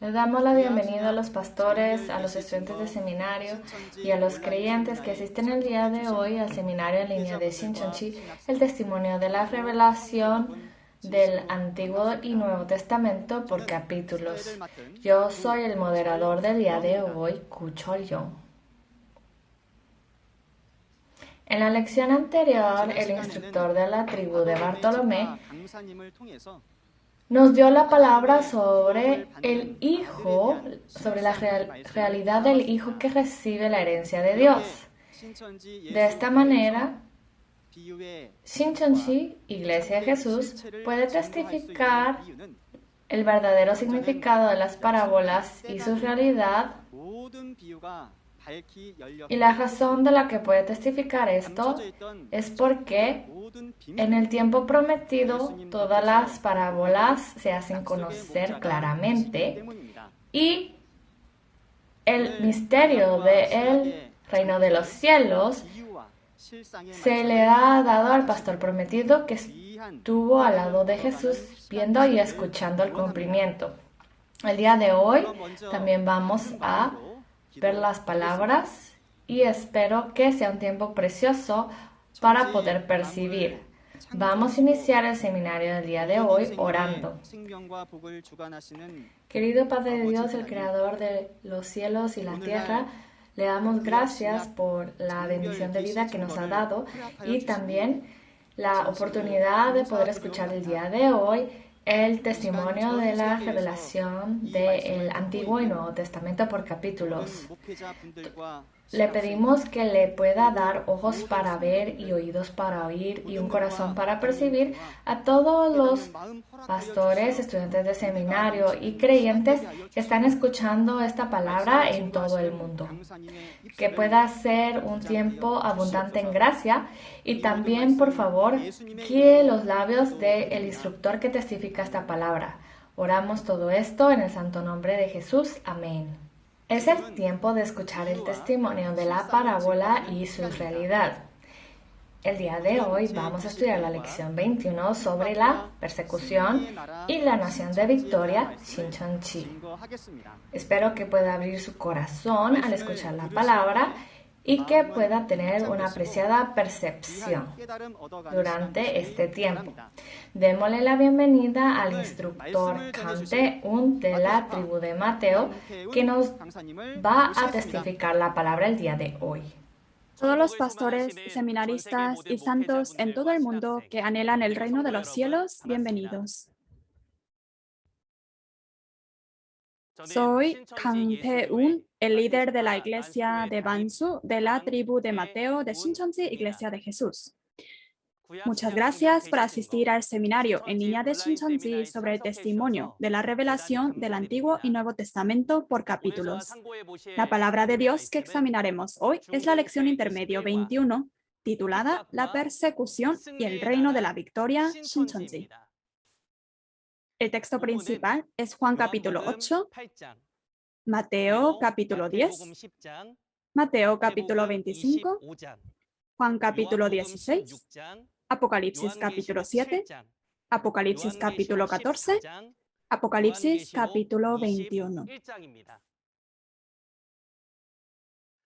Les damos la bienvenida a los pastores, a los estudiantes de seminario y a los creyentes que asisten el día de hoy al seminario en línea de Shincheonji, el testimonio de la revelación del Antiguo y Nuevo Testamento por capítulos. Yo soy el moderador del día de hoy, Ku Chol-yong. En la lección anterior, el instructor de la tribu de Bartolomé nos dio la palabra sobre el hijo, sobre la realidad del hijo que recibe la herencia de Dios. De esta manera, Shincheonji, Iglesia de Jesús, puede testificar el verdadero significado de las parábolas y su realidad. Y la razón de la que puede testificar esto es porque en el tiempo prometido todas las parábolas se hacen conocer claramente y el misterio del reino de los cielos se le ha dado al pastor prometido que estuvo al lado de Jesús viendo y escuchando el cumplimiento. El día de hoy también vamos a ver las palabras y espero que sea un tiempo precioso para poder percibir. Vamos a iniciar el seminario del día de hoy orando. Querido Padre de Dios, el Creador de los cielos y la tierra, le damos gracias por la bendición de vida que nos ha dado y también la oportunidad de poder escuchar el día de hoy el testimonio de la revelación del Antiguo y Nuevo Testamento por capítulos. Le pedimos que le pueda dar ojos para ver y oídos para oír y un corazón para percibir a todos los pastores, estudiantes de seminario y creyentes que están escuchando esta palabra en todo el mundo. Que pueda ser un tiempo abundante en gracia y también, por favor, guíe los labios del instructor que testifica esta palabra. Oramos todo esto en el santo nombre de Jesús. Amén. Es el tiempo de escuchar el testimonio de la parábola y su realidad. El día de hoy vamos a estudiar la lección 21 sobre la persecución y la nación de victoria, Shincheonji. Espero que pueda abrir su corazón al escuchar la palabra y que pueda tener una apreciada percepción durante este tiempo. Démosle la bienvenida al instructor Kang Tae-un de la tribu de Mateo, que nos va a testificar la palabra el día de hoy. Todos los pastores, seminaristas y santos en todo el mundo que anhelan el reino de los cielos, bienvenidos. Soy Kang Tae-un, el líder de la iglesia de Bansu de la tribu de Mateo de Shincheonji, Iglesia de Jesús. Muchas gracias por asistir al seminario en línea de Shincheonji sobre el testimonio de la revelación del Antiguo y Nuevo Testamento por capítulos. La palabra de Dios que examinaremos hoy es la lección intermedio 21, titulada La persecución y el reino de la victoria, Shincheonji. El texto principal es Juan capítulo 8, Mateo capítulo 10, Mateo capítulo 25, Juan capítulo 16, Apocalipsis capítulo 7, Apocalipsis capítulo 14, Apocalipsis capítulo 21.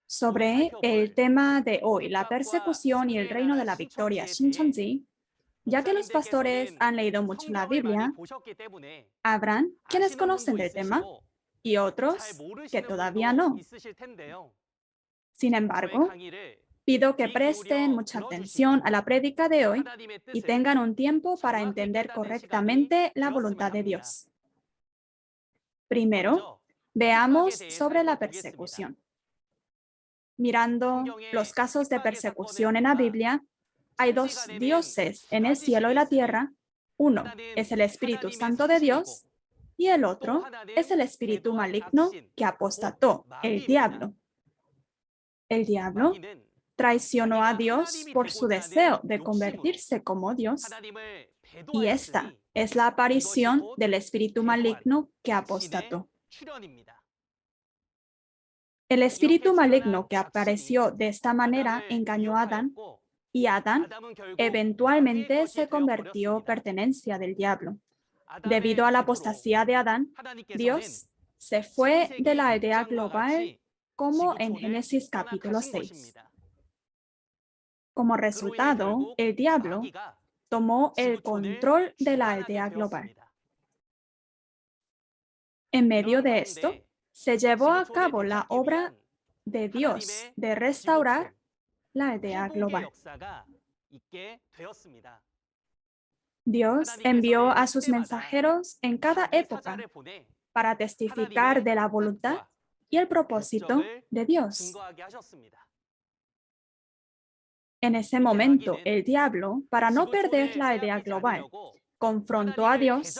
Sobre el tema de hoy, la persecución y el reino de la victoria, Shincheonji, ya que los pastores han leído mucho la Biblia, habrán quienes conocen del tema y otros que todavía no. Sin embargo, pido que presten mucha atención a la prédica de hoy y tengan un tiempo para entender correctamente la voluntad de Dios. Primero, veamos sobre la persecución. Mirando los casos de persecución en la Biblia, hay dos dioses en el cielo y la tierra. Uno es el Espíritu Santo de Dios y el otro es el espíritu maligno que apostató, el diablo. El diablo traicionó a Dios por su deseo de convertirse como Dios, y esta es la aparición del espíritu maligno que apostató. El espíritu maligno que apareció de esta manera engañó a Adán, y Adán eventualmente se convirtió en pertenencia del diablo. Debido a la apostasía de Adán, Dios se fue de la aldea global como en Génesis capítulo 6. Como resultado, el diablo tomó el control de la aldea global. En medio de esto, se llevó a cabo la obra de Dios de restaurar la aldea global. Dios envió a sus mensajeros en cada época para testificar de la voluntad y el propósito de Dios. En ese momento, el diablo, para no perder la aldea global, confrontó a Dios,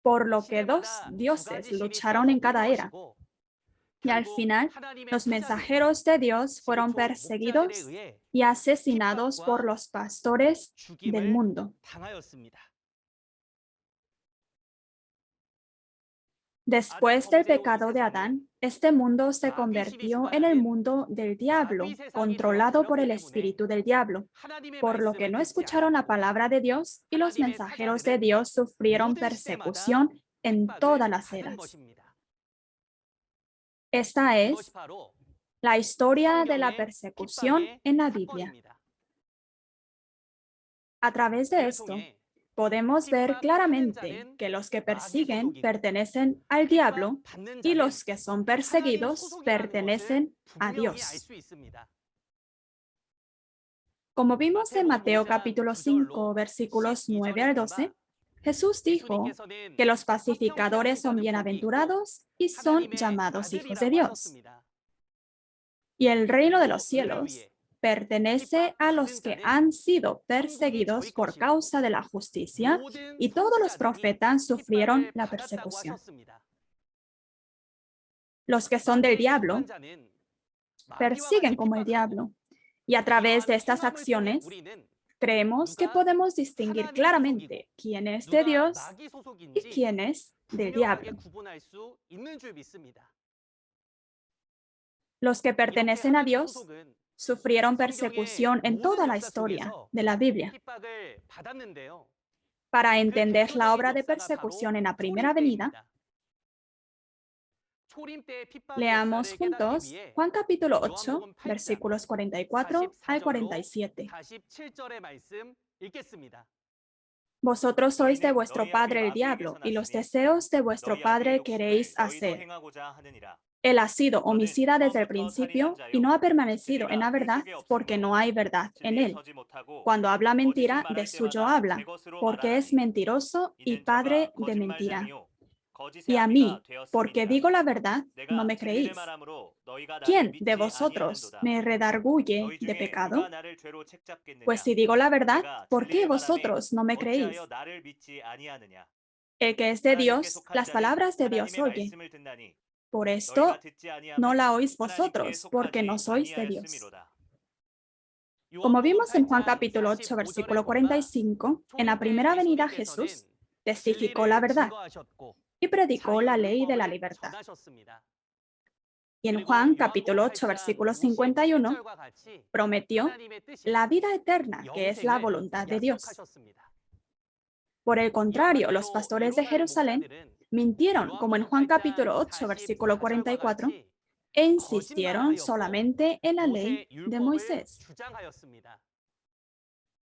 por lo que dos dioses lucharon en cada era. Y al final, los mensajeros de Dios fueron perseguidos y asesinados por los pastores del mundo. Después del pecado de Adán, este mundo se convirtió en el mundo del diablo, controlado por el espíritu del diablo, por lo que no escucharon la palabra de Dios y los mensajeros de Dios sufrieron persecución en todas las eras. Esta es la historia de la persecución en la Biblia. A través de esto, podemos ver claramente que los que persiguen pertenecen al diablo y los que son perseguidos pertenecen a Dios. Como vimos en Mateo capítulo 5, versículos 9 al 12, Jesús dijo que los pacificadores son bienaventurados y son llamados hijos de Dios. Y el reino de los cielos pertenece a los que han sido perseguidos por causa de la justicia, y todos los profetas sufrieron la persecución. Los que son del diablo persiguen como el diablo, y a través de estas acciones creemos que podemos distinguir claramente quién es de Dios y quién es del diablo. Los que pertenecen a Dios sufrieron persecución en toda la historia de la Biblia. Para entender la obra de persecución en la primera venida, leamos juntos Juan capítulo 8, versículos 44 al 47. Vosotros sois de vuestro padre el diablo, y los deseos de vuestro padre queréis hacer. Él ha sido homicida desde el principio y no ha permanecido en la verdad porque no hay verdad en él. Cuando habla mentira, de suyo habla, porque es mentiroso y padre de mentira. Y a mí, porque digo la verdad, no me creéis. ¿Quién de vosotros me redarguye de pecado? Pues si digo la verdad, ¿por qué vosotros no me creéis? El que es de Dios, las palabras de Dios oye. Por esto no la oís vosotros, porque no sois de Dios. Como vimos en Juan capítulo 8, versículo 45, en la primera venida Jesús testificó la verdad y predicó la ley de la libertad. Y en Juan capítulo 8, versículo 51, prometió la vida eterna, que es la voluntad de Dios. Por el contrario, los pastores de Jerusalén mintieron, como en Juan capítulo 8, versículo 44, e insistieron solamente en la ley de Moisés.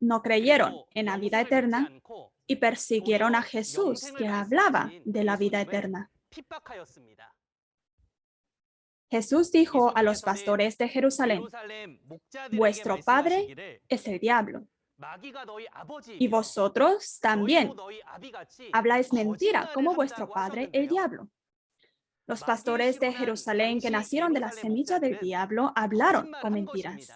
No creyeron en la vida eterna y persiguieron a Jesús, que hablaba de la vida eterna. Jesús dijo a los pastores de Jerusalén: vuestro padre es el diablo, y vosotros también habláis mentira como vuestro padre el diablo. Los pastores de Jerusalén que nacieron de la semilla del diablo hablaron con mentiras.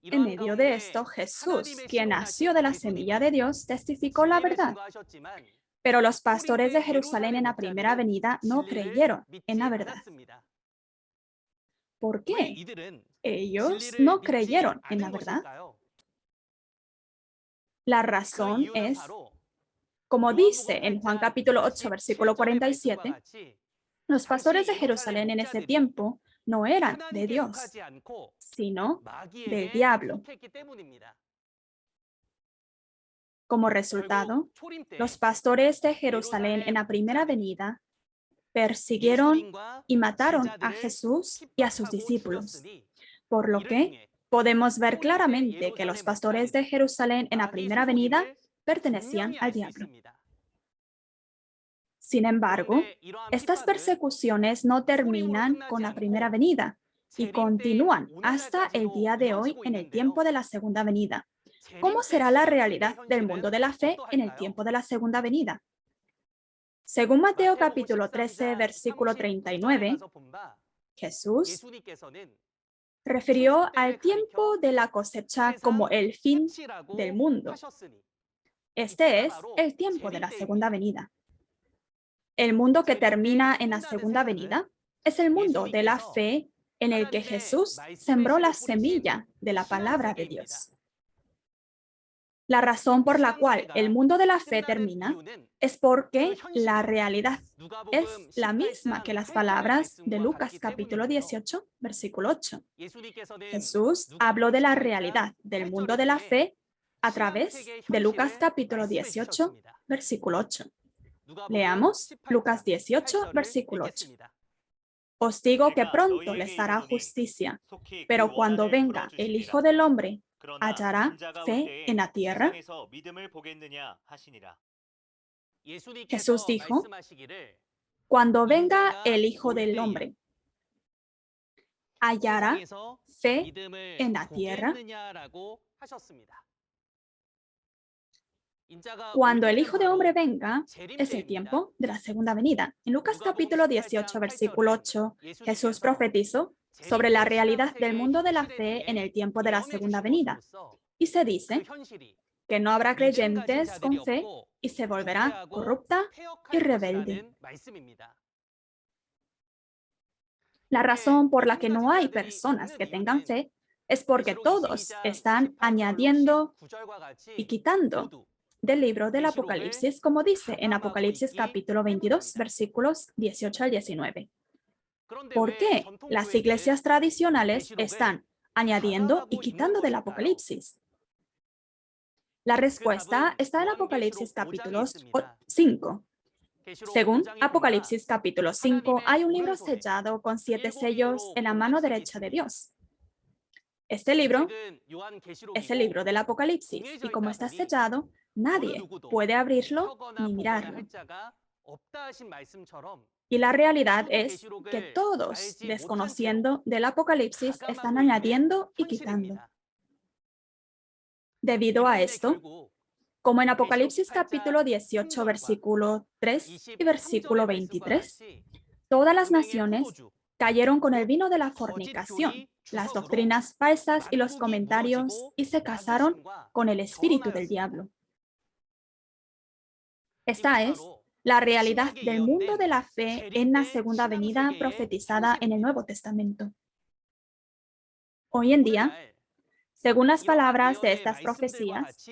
En medio de esto, Jesús, quien nació de la semilla de Dios, testificó la verdad. Pero los pastores de Jerusalén en la primera venida no creyeron en la verdad. ¿Por qué? Ellos no creyeron en la verdad. La razón es, como dice en Juan capítulo 8, versículo 47, los pastores de Jerusalén en ese tiempo no eran de Dios, sino del diablo. Como resultado, los pastores de Jerusalén en la primera venida persiguieron y mataron a Jesús y a sus discípulos, por lo que podemos ver claramente que los pastores de Jerusalén en la primera venida pertenecían al diablo. Sin embargo, estas persecuciones no terminan con la primera venida y continúan hasta el día de hoy en el tiempo de la segunda venida. ¿Cómo será la realidad del mundo de la fe en el tiempo de la segunda venida? Según Mateo capítulo 13, versículo 39, Jesús refirió al tiempo de la cosecha como el fin del mundo. Este es el tiempo de la segunda venida. El mundo que termina en la segunda venida es el mundo de la fe en el que Jesús sembró la semilla de la palabra de Dios. La razón por la cual el mundo de la fe termina es porque la realidad es la misma que las palabras de Lucas capítulo 18, versículo 8. Jesús habló de la realidad del mundo de la fe a través de Lucas capítulo 18, versículo 8. Leamos Lucas 18, versículo 8. Os digo que pronto les hará justicia, pero cuando venga el Hijo del Hombre, ¿hallará fe en la tierra? Jesús dijo, cuando venga el Hijo del Hombre, ¿hallará fe en la tierra? Cuando el Hijo del Hombre venga, es el tiempo de la segunda venida. En Lucas capítulo 18, versículo 8, Jesús profetizó sobre la realidad del mundo de la fe en el tiempo de la segunda venida. Y se dice que no habrá creyentes con fe y se volverá corrupta y rebelde. La razón por la que no hay personas que tengan fe es porque todos están añadiendo y quitando del libro del Apocalipsis, como dice en Apocalipsis capítulo 22, versículos 18 al 19. ¿Por qué las iglesias tradicionales están añadiendo y quitando del Apocalipsis? La respuesta está en Apocalipsis capítulo 5. Según Apocalipsis capítulo 5, hay un libro sellado con 7 sellos en la mano derecha de Dios. Este libro es el libro del Apocalipsis y como está sellado, nadie puede abrirlo ni mirarlo. Y la realidad es que todos, desconociendo del Apocalipsis, están añadiendo y quitando. Debido a esto, como en Apocalipsis capítulo 18, versículo 3 y versículo 23, todas las naciones cayeron con el vino de la fornicación, las doctrinas falsas y los comentarios, y se casaron con el espíritu del diablo. Esta es la realidad del mundo de la fe en la segunda venida profetizada en el Nuevo Testamento. Hoy en día, según las palabras de estas profecías,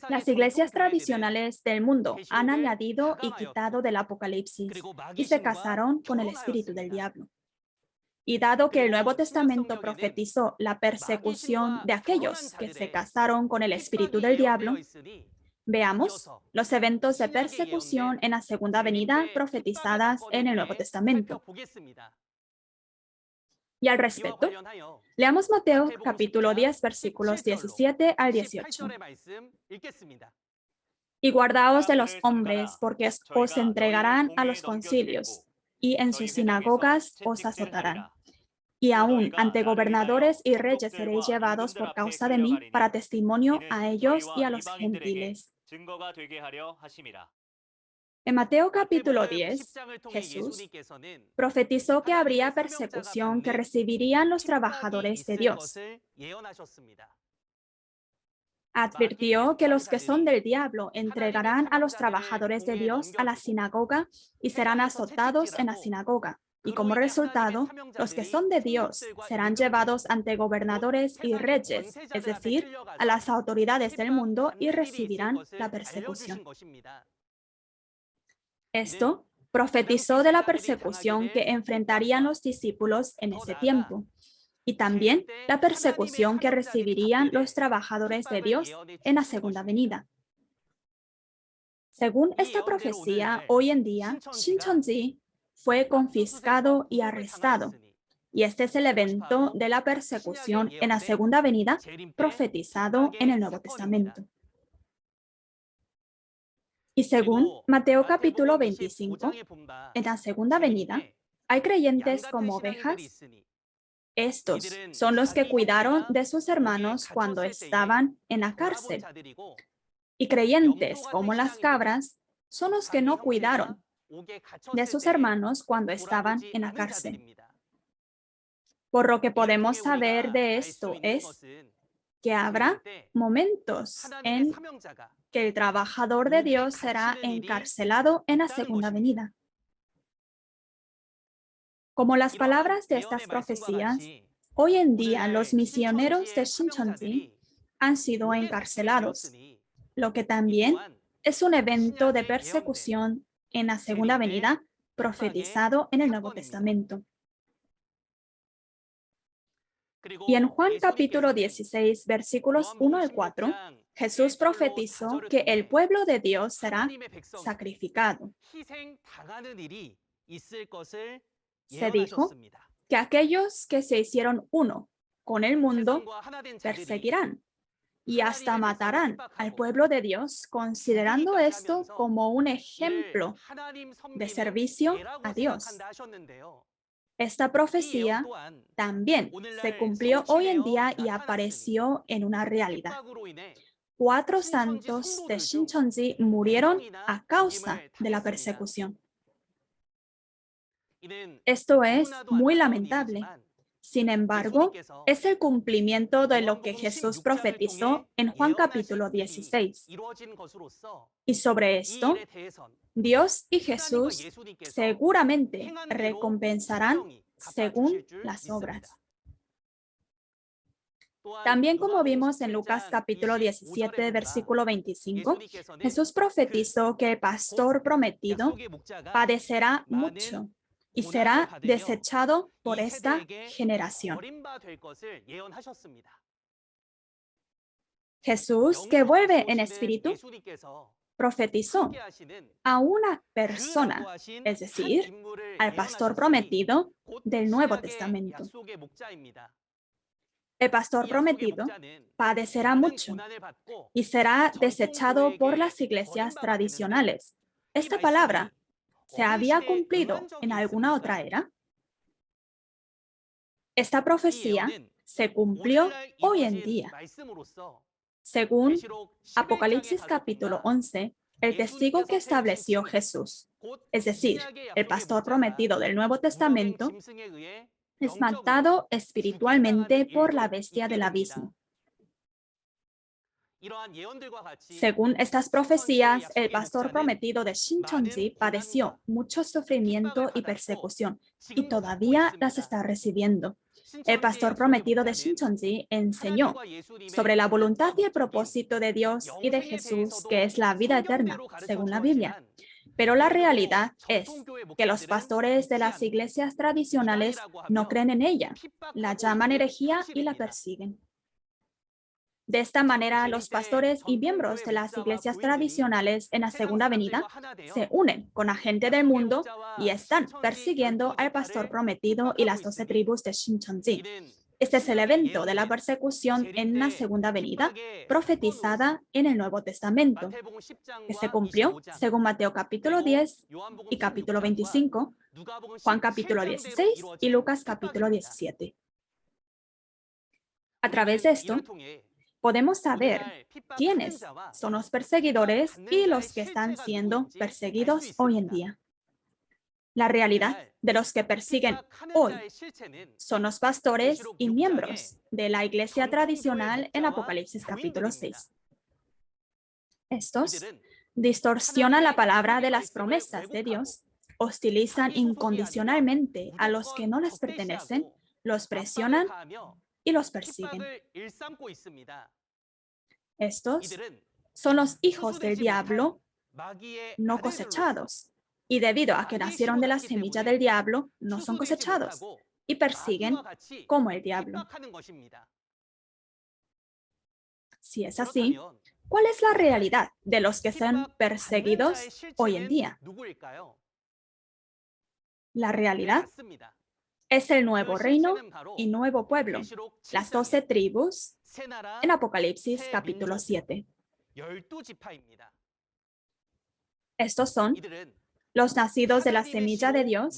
las iglesias tradicionales del mundo han añadido y quitado del Apocalipsis y se casaron con el espíritu del diablo. Y dado que el Nuevo Testamento profetizó la persecución de aquellos que se casaron con el espíritu del diablo, veamos los eventos de persecución en la segunda venida profetizadas en el Nuevo Testamento. Y al respecto, leamos Mateo capítulo 10, versículos 17 al 18. Y guardaos de los hombres, porque os entregarán a los concilios, y en sus sinagogas os azotarán. Y aún ante gobernadores y reyes seréis llevados por causa de mí para testimonio a ellos y a los gentiles. En Mateo capítulo 10, Jesús profetizó que habría persecución que recibirían los trabajadores de Dios. Advirtió que los que son del diablo entregarán a los trabajadores de Dios a la sinagoga y serán azotados en la sinagoga. Y como resultado, los que son de Dios serán llevados ante gobernadores y reyes, es decir, a las autoridades del mundo, y recibirán la persecución. Esto profetizó de la persecución que enfrentarían los discípulos en ese tiempo. y también la persecución que recibirían los trabajadores de Dios en la segunda venida. Según esta profecía, hoy en día, Shincheonji fue confiscado y arrestado, y este es el evento de la persecución en la segunda venida profetizado en el Nuevo Testamento. Y según Mateo capítulo 25, en la segunda venida hay creyentes como ovejas. Estos son los que cuidaron de sus hermanos cuando estaban en la cárcel. Y creyentes como las cabras son los que no cuidaron de sus hermanos cuando estaban en la cárcel. Por lo que podemos saber de esto es que habrá momentos en que el trabajador de Dios será encarcelado en la segunda venida. Como las palabras de estas profecías, hoy en día los misioneros de Shincheonji han sido encarcelados, lo que también es un evento de persecución en la segunda venida profetizado en el Nuevo Testamento. Y en Juan capítulo 16, versículos 1 al 4, Jesús profetizó que el pueblo de Dios será sacrificado. Se dijo que aquellos que se hicieron uno con el mundo perseguirán y hasta matarán al pueblo de Dios, considerando esto como un ejemplo de servicio a Dios. Esta profecía también se cumplió hoy en día y apareció en una realidad. 4 santos de Shincheonji murieron a causa de la persecución. Esto es muy lamentable. Sin embargo, es el cumplimiento de lo que Jesús profetizó en Juan capítulo 16. Y sobre esto, Dios y Jesús seguramente recompensarán según las obras. También, como vimos en Lucas capítulo 17, versículo 25, Jesús profetizó que el pastor prometido padecerá mucho y será desechado por esta generación. Jesús, que vuelve en espíritu, profetizó a una persona, es decir, al pastor prometido del Nuevo Testamento. El pastor prometido padecerá mucho y será desechado por las iglesias tradicionales. Esta palabra ¿se había cumplido en alguna otra era? Esta profecía se cumplió hoy en día. Según Apocalipsis capítulo 11, el testigo que estableció Jesús, es decir, el pastor prometido del Nuevo Testamento, es matado espiritualmente por la bestia del abismo. Según estas profecías, el pastor prometido de Shincheonji padeció mucho sufrimiento y persecución y todavía las está recibiendo. El pastor prometido de Shincheonji enseñó sobre la voluntad y el propósito de Dios y de Jesús, que es la vida eterna, según la Biblia. Pero la realidad es que los pastores de las iglesias tradicionales no creen en ella, la llaman herejía y la persiguen. De esta manera, los pastores y miembros de las iglesias tradicionales en la segunda venida se unen con la gente del mundo y están persiguiendo al pastor prometido y las 12 tribus de Shincheonji. Este es el evento de la persecución en la segunda venida, profetizada en el Nuevo Testamento, que se cumplió según Mateo capítulo 10 y capítulo 25, Juan capítulo 16 y Lucas capítulo 17. A través de esto, podemos saber quiénes son los perseguidores y los que están siendo perseguidos hoy en día. La realidad de los que persiguen hoy son los pastores y miembros de la iglesia tradicional en Apocalipsis capítulo 6. Estos distorsionan la palabra de las promesas de Dios, hostilizan incondicionalmente a los que no les pertenecen, los presionan y los persiguen. Estos son los hijos del diablo no cosechados, y debido a que nacieron de la semilla del diablo, no son cosechados. y persiguen como el diablo. Si es así, ¿cuál es la realidad de los que son perseguidos hoy en día? La realidad es el nuevo reino y nuevo pueblo, las 12 tribus en Apocalipsis capítulo 7. Estos son los nacidos de la semilla de Dios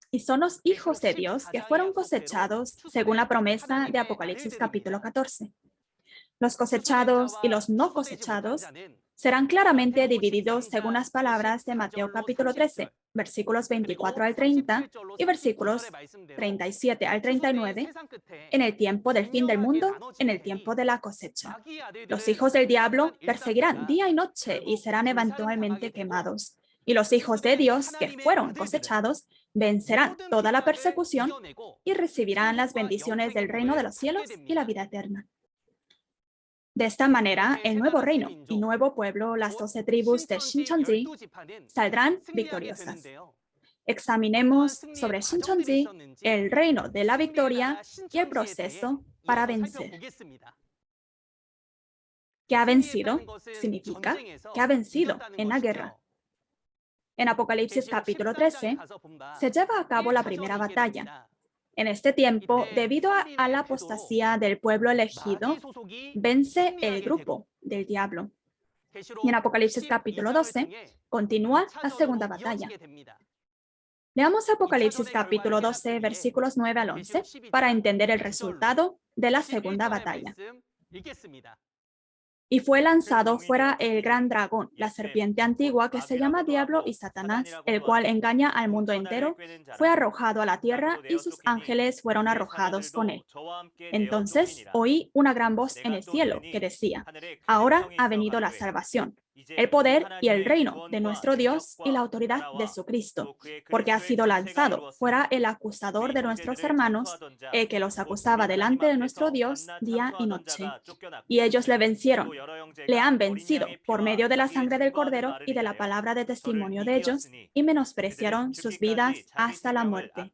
y son los hijos de Dios que fueron cosechados según la promesa de Apocalipsis capítulo 14. Los cosechados y los no cosechados serán claramente divididos según las palabras de Mateo capítulo 13, versículos 24 al 30 y versículos 37 al 39, en el tiempo del fin del mundo, en el tiempo de la cosecha. Los hijos del diablo perseguirán día y noche y serán eventualmente quemados. Y los hijos de Dios que fueron cosechados vencerán toda la persecución y recibirán las bendiciones del reino de los cielos y la vida eterna. De esta manera, el nuevo reino y nuevo pueblo, las 12 tribus de Shincheonji, saldrán victoriosas. Examinemos sobre Shincheonji, el reino de la victoria y el proceso para vencer. ¿Qué ha vencido? Significa que ha vencido en la guerra. En Apocalipsis capítulo 13 se lleva a cabo la primera batalla. En este tiempo, debido a la apostasía del pueblo elegido, vence el grupo del diablo. Y en Apocalipsis capítulo 12 continúa la segunda batalla. Leamos Apocalipsis capítulo 12, versículos 9 al 11, para entender el resultado de la segunda batalla. Y fue lanzado fuera el gran dragón, la serpiente antigua que se llama Diablo y Satanás, el cual engaña al mundo entero, fue arrojado a la tierra y sus ángeles fueron arrojados con él. Entonces oí una gran voz en el cielo que decía: ahora ha venido la salvación, el poder y el reino de nuestro Dios y la autoridad de su Cristo, porque ha sido lanzado fuera el acusador de nuestros hermanos, el que los acusaba delante de nuestro Dios día y noche. Y ellos le vencieron, le han vencido por medio de la sangre del Cordero y de la palabra de testimonio de ellos, y menospreciaron sus vidas hasta la muerte.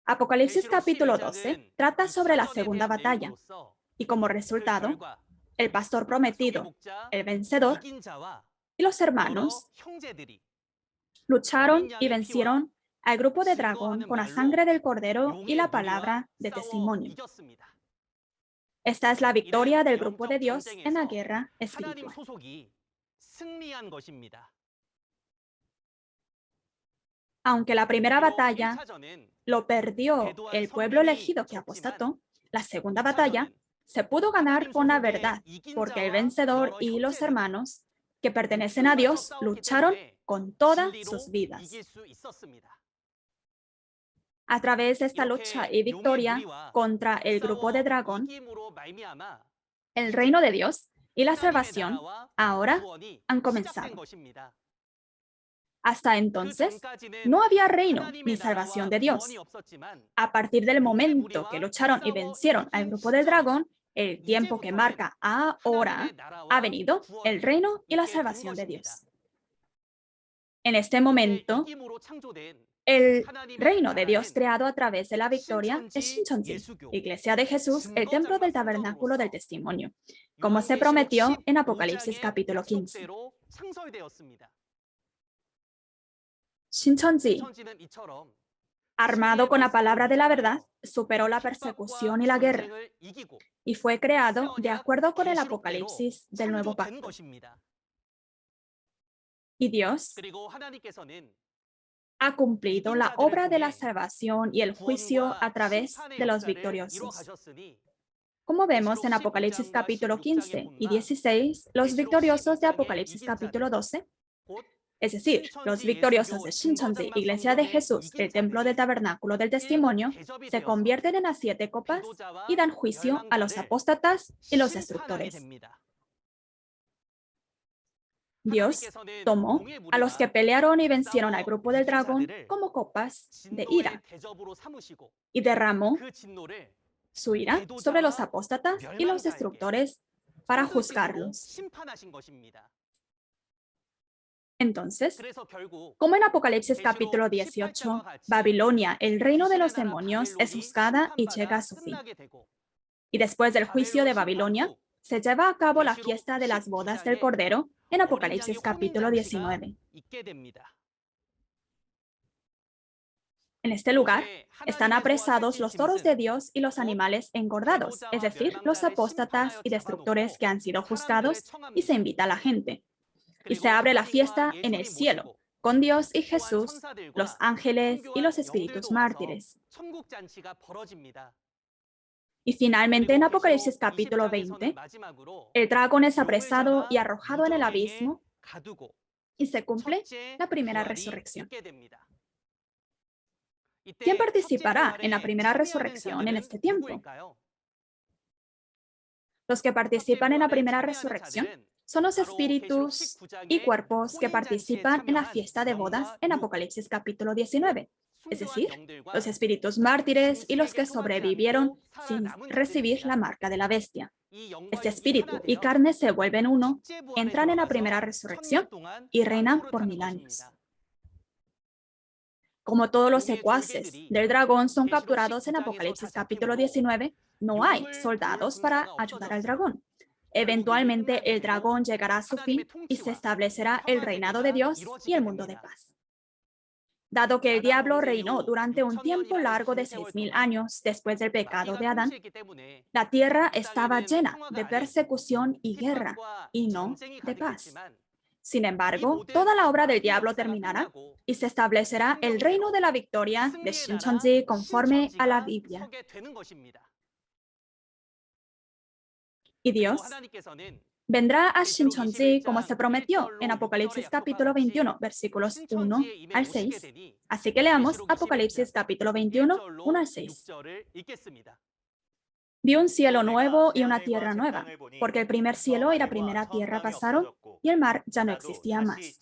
Apocalipsis capítulo 12 trata sobre la segunda batalla, y como resultado, el pastor prometido, el vencedor, y los hermanos lucharon y vencieron al grupo de dragón con la sangre del Cordero y la palabra de testimonio. Esta es la victoria del grupo de Dios en la guerra espiritual. Aunque la primera batalla lo perdió el pueblo elegido que apostató, la segunda batalla se pudo ganar con la verdad, porque el vencedor y los hermanos que pertenecen a Dios lucharon con todas sus vidas. A través de esta lucha y victoria contra el grupo de dragón, el reino de Dios y la salvación ahora han comenzado. Hasta entonces, no había reino ni salvación de Dios. A partir del momento que lucharon y vencieron al grupo del dragón, el tiempo que marca ahora, ha venido el reino y la salvación de Dios. En este momento, el reino de Dios creado a través de la victoria es Shincheonji, Iglesia de Jesús, el templo del tabernáculo del testimonio, como se prometió en Apocalipsis capítulo 15. Shincheonji, armado con la palabra de la verdad, superó la persecución y la guerra y fue creado de acuerdo con el Apocalipsis del Nuevo Pacto. Y Dios ha cumplido la obra de la salvación y el juicio a través de los victoriosos. Como vemos en Apocalipsis capítulo 15 y 16, los victoriosos de Apocalipsis capítulo 12, es decir, los victoriosos de Shincheonji, Iglesia de Jesús, el templo de tabernáculo del testimonio, se convierten en las 7 copas y dan juicio a los apóstatas y los destructores. Dios tomó a los que pelearon y vencieron al grupo del dragón como copas de ira y derramó su ira sobre los apóstatas y los destructores para juzgarlos. Entonces, como en Apocalipsis capítulo 18, Babilonia, el reino de los demonios, es juzgada y llega a su fin. Y después del juicio de Babilonia, se lleva a cabo la fiesta de las bodas del Cordero en Apocalipsis capítulo 19. En este lugar están apresados los toros de Dios y los animales engordados, es decir, los apóstatas y destructores que han sido juzgados, y se invita a la gente. Y se abre la fiesta en el cielo, con Dios y Jesús, los ángeles y los espíritus mártires. Y finalmente en Apocalipsis capítulo 20, el dragón es apresado y arrojado en el abismo y se cumple la primera resurrección. ¿Quién participará en la primera resurrección en este tiempo? Los que participan en la primera resurrección son los espíritus y cuerpos que participan en la fiesta de bodas en Apocalipsis capítulo 19, es decir, los espíritus mártires y los que sobrevivieron sin recibir la marca de la bestia. Este espíritu y carne se vuelven uno, entran en la primera resurrección y reinan por 1000 años. Como todos los secuaces del dragón son capturados en Apocalipsis capítulo 19, no hay soldados para ayudar al dragón. Eventualmente el dragón llegará a su fin y se establecerá el reinado de Dios y el mundo de paz. Dado que el diablo reinó durante un tiempo largo de 6000 años después del pecado de Adán, la tierra estaba llena de persecución y guerra, y no de paz. Sin embargo, toda la obra del diablo terminará y se establecerá el reino de la victoria de Shincheonji conforme a la Biblia. Y Dios vendrá a Shincheonji como se prometió en Apocalipsis capítulo 21, versículos 1 al 6. Así que leamos Apocalipsis capítulo 21, 1 al 6. Vi un cielo nuevo y una tierra nueva, porque el primer cielo y la primera tierra pasaron y el mar ya no existía más.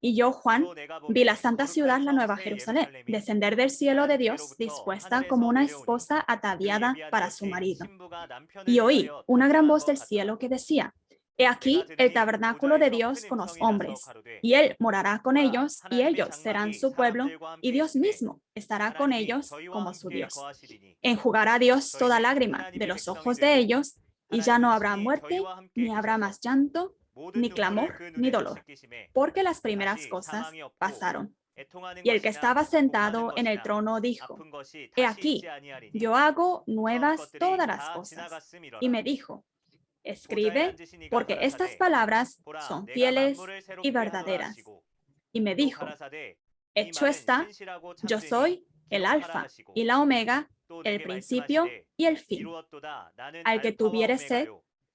Y yo, Juan, vi la santa ciudad, la nueva Jerusalén, descender del cielo de Dios, dispuesta como una esposa ataviada para su marido. Y oí una gran voz del cielo que decía: He aquí el tabernáculo de Dios con los hombres, y Él morará con ellos, y ellos serán su pueblo, y Dios mismo estará con ellos como su Dios. Enjugará Dios toda lágrima de los ojos de ellos, y ya no habrá muerte, ni habrá más llanto, ni clamor, ni dolor, porque las primeras cosas pasaron. Y el que estaba sentado en el trono dijo: He aquí, yo hago nuevas todas las cosas. Y me dijo: Escribe, porque estas palabras son fieles y verdaderas. Y me dijo: Hecho está, yo soy el Alfa y la Omega, el principio y el fin. Al que tuviere sed,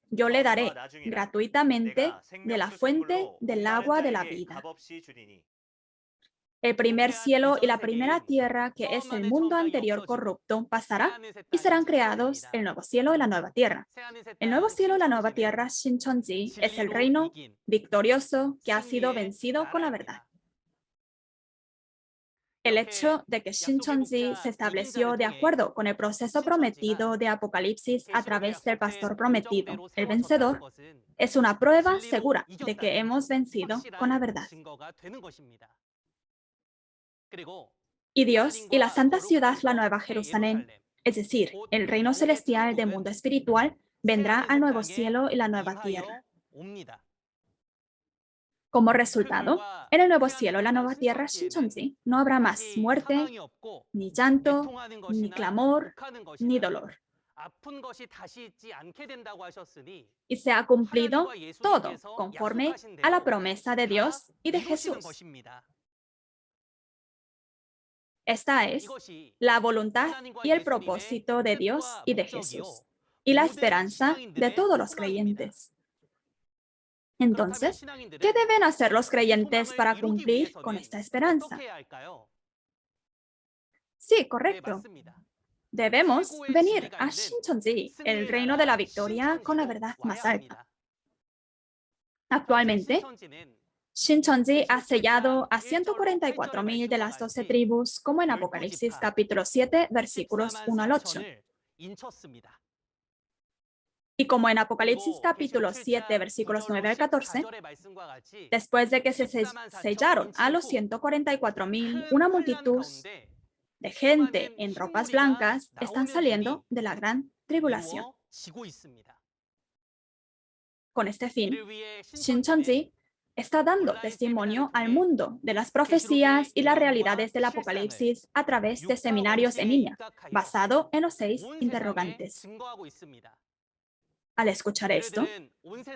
yo le daré gratuitamente de la fuente del agua de la vida. El primer cielo y la primera tierra, que es el mundo anterior corrupto, pasará y serán creados el nuevo cielo y la nueva tierra. El nuevo cielo y la nueva tierra, Shincheonji, es el reino victorioso que ha sido vencido con la verdad. El hecho de que Shincheonji se estableció de acuerdo con el proceso prometido de Apocalipsis a través del pastor prometido, el vencedor, es una prueba segura de que hemos vencido con la verdad. Y Dios y la santa ciudad, la nueva Jerusalén, es decir, el reino celestial del mundo espiritual, vendrá al nuevo cielo y la nueva tierra. Como resultado, en el nuevo cielo y la nueva tierra, Shincheonji, no habrá más muerte, ni llanto, ni clamor, ni dolor. Y se ha cumplido todo conforme a la promesa de Dios y de Jesús. Esta es la voluntad y el propósito de Dios y de Jesús, y la esperanza de todos los creyentes. Entonces, ¿qué deben hacer los creyentes para cumplir con esta esperanza? Sí, correcto. Debemos venir a Shincheonji, el reino de la victoria, con la verdad más alta. Actualmente, Shincheonji ha sellado a 144,000 de las 12 tribus, como en Apocalipsis capítulo 7, versículos 1 al 8. Y como en Apocalipsis capítulo 7, versículos 9 al 14, después de que se sellaron a los 144,000, una multitud de gente en ropas blancas están saliendo de la gran tribulación. Con este fin, Shincheonji está dando testimonio al mundo de las profecías y las realidades del Apocalipsis a través de seminarios en línea, basado en los 6 interrogantes. Al escuchar esto,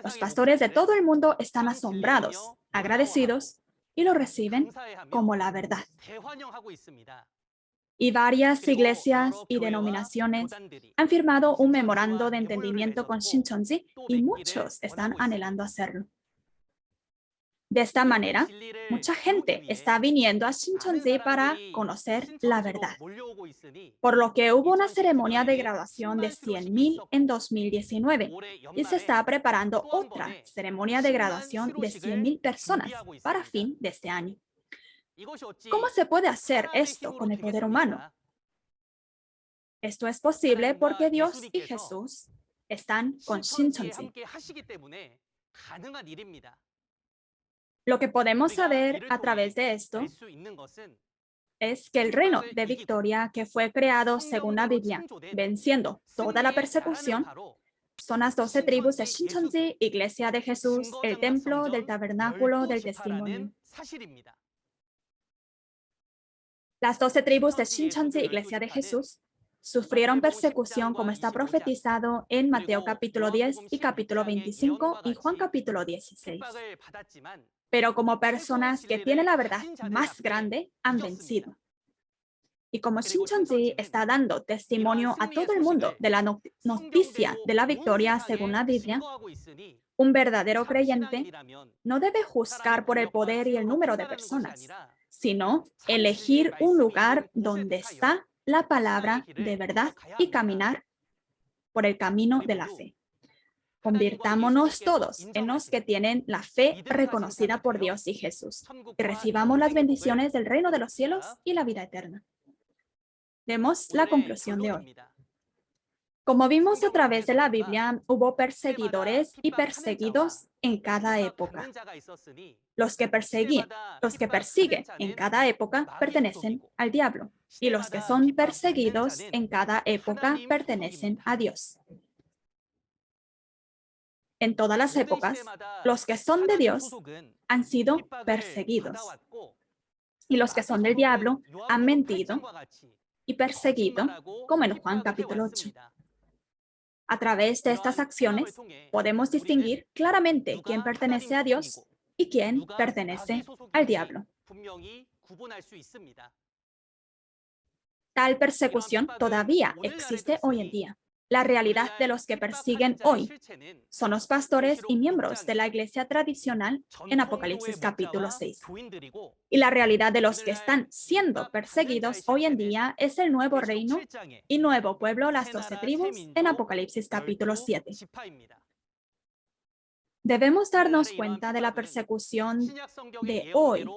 los pastores de todo el mundo están asombrados, agradecidos y lo reciben como la verdad. Y varias iglesias y denominaciones han firmado un memorando de entendimiento con Shincheonji y muchos están anhelando hacerlo. De esta manera, mucha gente está viniendo a Shincheonji para conocer la verdad. Por lo que hubo una ceremonia de graduación de 100,000 en 2019 y se está preparando otra ceremonia de graduación de 100,000 personas para fin de este año. ¿Cómo se puede hacer esto con el poder humano? Esto es posible porque Dios y Jesús están con Shincheonji. Lo que podemos saber a través de esto es que el reino de victoria que fue creado según la Biblia, venciendo toda la persecución, son las 12 tribus de Shincheonji, Iglesia de Jesús, el templo del tabernáculo del testimonio. Las 12 tribus de Shincheonji, Iglesia de Jesús, sufrieron persecución como está profetizado en Mateo capítulo 10 y capítulo 25 y Juan capítulo 16. Pero como personas que tienen la verdad más grande, han vencido. Y como Shincheonji está dando testimonio a todo el mundo de la noticia de la victoria según la Biblia, un verdadero creyente no debe juzgar por el poder y el número de personas, sino elegir un lugar donde está la palabra de verdad y caminar por el camino de la fe. Convirtámonos todos en los que tienen la fe reconocida por Dios y Jesús y recibamos las bendiciones del reino de los cielos y la vida eterna. Demos la conclusión de hoy. Como vimos a través de la Biblia, hubo perseguidores y perseguidos en cada época. Los que persiguen en cada época pertenecen al diablo, y los que son perseguidos en cada época pertenecen a Dios. En todas las épocas, los que son de Dios han sido perseguidos, y los que son del diablo han mentido y perseguido, como en Juan capítulo 8. A través de estas acciones, podemos distinguir claramente quién pertenece a Dios y quién pertenece al diablo. Tal persecución todavía existe hoy en día. La realidad de los que persiguen hoy son los pastores y miembros de la iglesia tradicional en Apocalipsis capítulo 6. Y la realidad de los que están siendo perseguidos hoy en día es el nuevo reino y nuevo pueblo, las 12 tribus, en Apocalipsis capítulo 7. Debemos darnos cuenta de la persecución de hoy,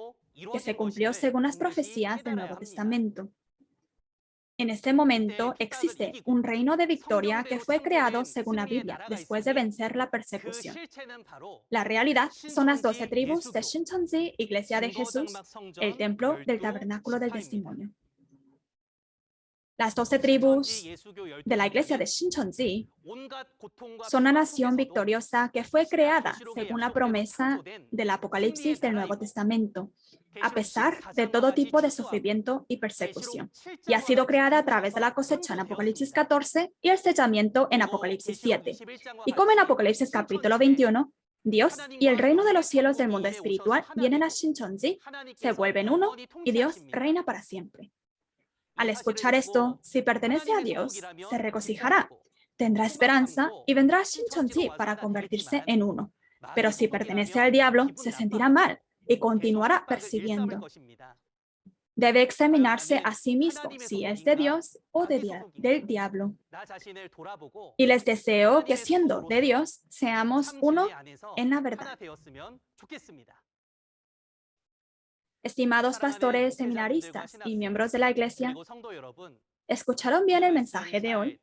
que se cumplió según las profecías del Nuevo Testamento. En este momento existe un reino de victoria que fue creado según la Biblia después de vencer la persecución. La realidad son las 12 tribus de Shincheonji, Iglesia de Jesús, el templo del tabernáculo del testimonio. Las 12 tribus de la iglesia de Shincheonji son la nación victoriosa que fue creada según la promesa del Apocalipsis del Nuevo Testamento, a pesar de todo tipo de sufrimiento y persecución, y ha sido creada a través de la cosecha en Apocalipsis 14 y el sellamiento en Apocalipsis 7. Y como en Apocalipsis capítulo 21, Dios y el reino de los cielos del mundo espiritual vienen a Shincheonji, se vuelven uno y Dios reina para siempre. Al escuchar esto, si pertenece a Dios, se regocijará, tendrá esperanza y vendrá a Shincheonji para convertirse en uno. Pero si pertenece al diablo, se sentirá mal y continuará persiguiendo. Debe examinarse a sí mismo si es de Dios o del diablo. Y les deseo que siendo de Dios, seamos uno en la verdad. Estimados pastores, seminaristas y miembros de la iglesia, ¿escucharon bien el mensaje de hoy?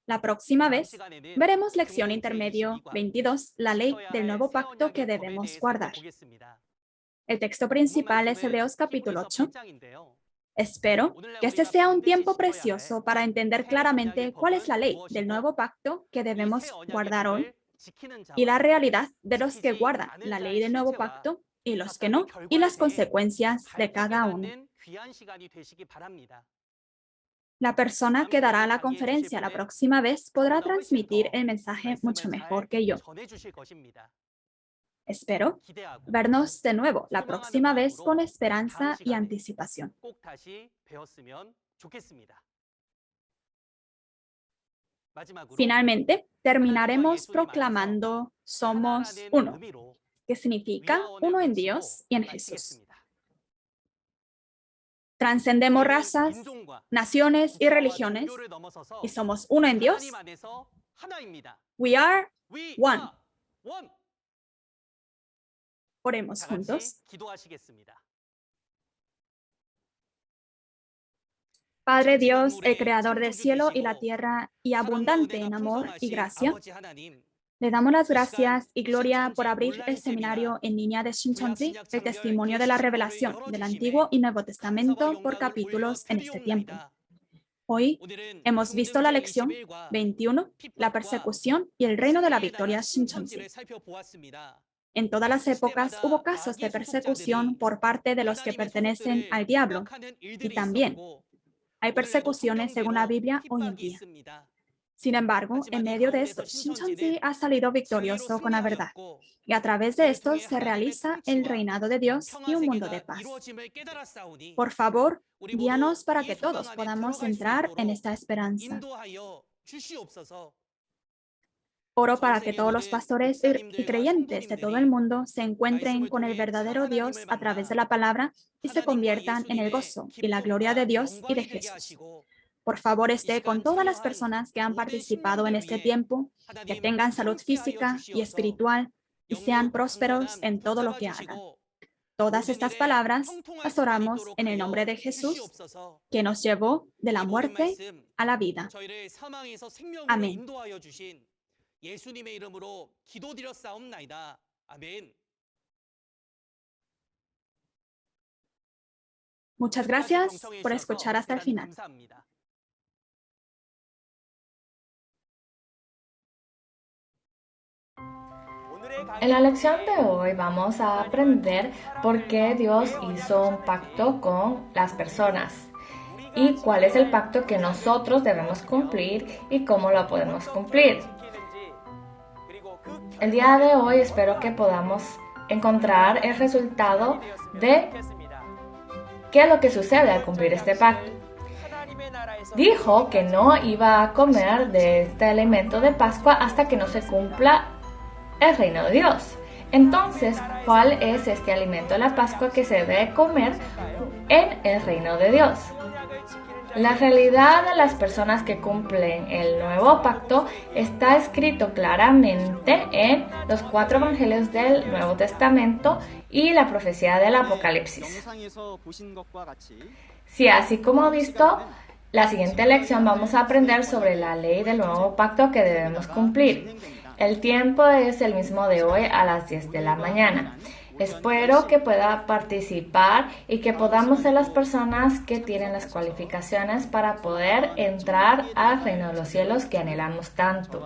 La próxima vez veremos lección intermedio 22, la ley del nuevo pacto que debemos guardar. El texto principal es Hebreos capítulo 8. Espero que este sea un tiempo precioso para entender claramente cuál es la ley del nuevo pacto que debemos guardar hoy y la realidad de los que guardan la ley del nuevo pacto y los que no, y las consecuencias de cada uno. La persona que dará la conferencia la próxima vez podrá transmitir el mensaje mucho mejor que yo. Espero vernos de nuevo la próxima vez con esperanza y anticipación. Finalmente, terminaremos proclamando somos uno, que significa uno en Dios y en Jesús. Trascendemos razas, naciones y religiones y somos uno en Dios. We are one. Oremos juntos. Padre Dios, el creador del cielo y la tierra y abundante en amor y gracia, le damos las gracias y gloria por abrir el seminario en línea de Shincheonji, el testimonio de la revelación del Antiguo y Nuevo Testamento por capítulos en este tiempo. Hoy hemos visto la lección 21, la persecución y el reino de la victoria Shincheonji. En todas las épocas hubo casos de persecución por parte de los que pertenecen al diablo, y también hay persecuciones según la Biblia hoy en día. Sin embargo, en medio de esto, Shincheonji ha salido victorioso con la verdad, y a través de esto se realiza el reinado de Dios y un mundo de paz. Por favor, guíanos para que todos podamos entrar en esta esperanza. Oro para que todos los pastores y creyentes de todo el mundo se encuentren con el verdadero Dios a través de la palabra y se conviertan en el gozo y la gloria de Dios y de Jesús. Por favor, esté con todas las personas que han participado en este tiempo, que tengan salud física y espiritual y sean prósperos en todo lo que hagan. Todas estas palabras las oramos en el nombre de Jesús, que nos llevó de la muerte a la vida. Amén. Muchas gracias por escuchar hasta el final. En la lección de hoy vamos a aprender por qué Dios hizo un pacto con las personas y cuál es el pacto que nosotros debemos cumplir y cómo lo podemos cumplir. El día de hoy espero que podamos encontrar el resultado de qué es lo que sucede al cumplir este pacto. Dijo que no iba a comer de este alimento de Pascua hasta que no se cumpla el reino de Dios. Entonces, ¿cuál es este alimento de la Pascua que se debe comer en el reino de Dios? La realidad de las personas que cumplen el nuevo pacto está escrito claramente en los 4 evangelios del Nuevo Testamento y la profecía del Apocalipsis. Sí, así como he visto, la siguiente lección vamos a aprender sobre la ley del nuevo pacto que debemos cumplir. El tiempo es el mismo de hoy a las 10 de la mañana. Espero que pueda participar y que podamos ser las personas que tienen las cualificaciones para poder entrar al reino de los cielos que anhelamos tanto.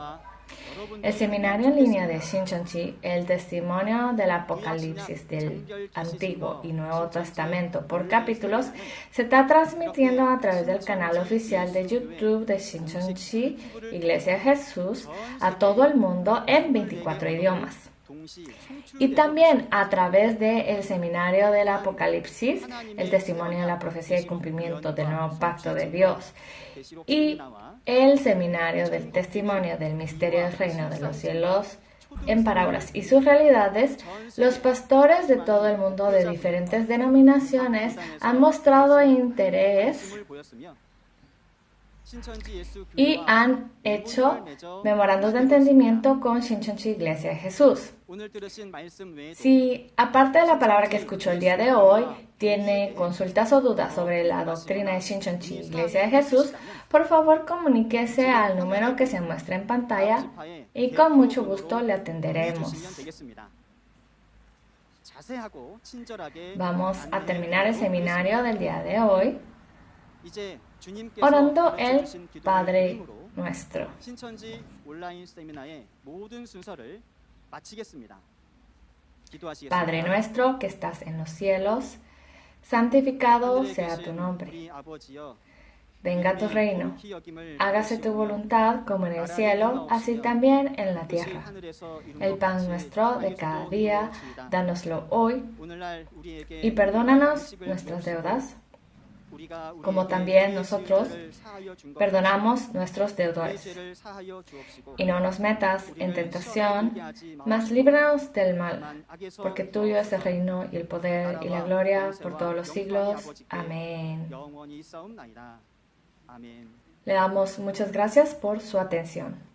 El seminario en línea de Shincheonji, el testimonio del Apocalipsis del Antiguo y Nuevo Testamento por capítulos, se está transmitiendo a través del canal oficial de YouTube de Shincheonji, Iglesia de Jesús, a todo el mundo en 24 idiomas. Y también a través del seminario del Apocalipsis, el testimonio de la profecía y cumplimiento del nuevo pacto de Dios, y el seminario del testimonio del misterio del reino de los cielos en parábolas y sus realidades, los pastores de todo el mundo de diferentes denominaciones han mostrado interés y han hecho memorandos de entendimiento con Shincheonji Iglesia de Jesús. Si, aparte de la palabra que escuchó el día de hoy, tiene consultas o dudas sobre la doctrina de Shincheonji Iglesia de Jesús, por favor comuníquese al número que se muestra en pantalla y con mucho gusto le atenderemos. Vamos a terminar el seminario del día de hoy orando el Padre Nuestro. Padre nuestro que estás en los cielos, santificado sea tu nombre. Venga tu reino, hágase tu voluntad como en el cielo, así también en la tierra. El pan nuestro de cada día, dánoslo hoy, y perdónanos nuestras deudas, como también nosotros perdonamos nuestros deudores. Y no nos metas en tentación, mas líbranos del mal, porque tuyo es el reino y el poder y la gloria por todos los siglos. Amén. Le damos muchas gracias por su atención.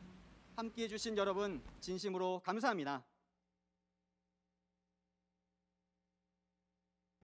함께해 주신 여러분 진심으로 감사합니다.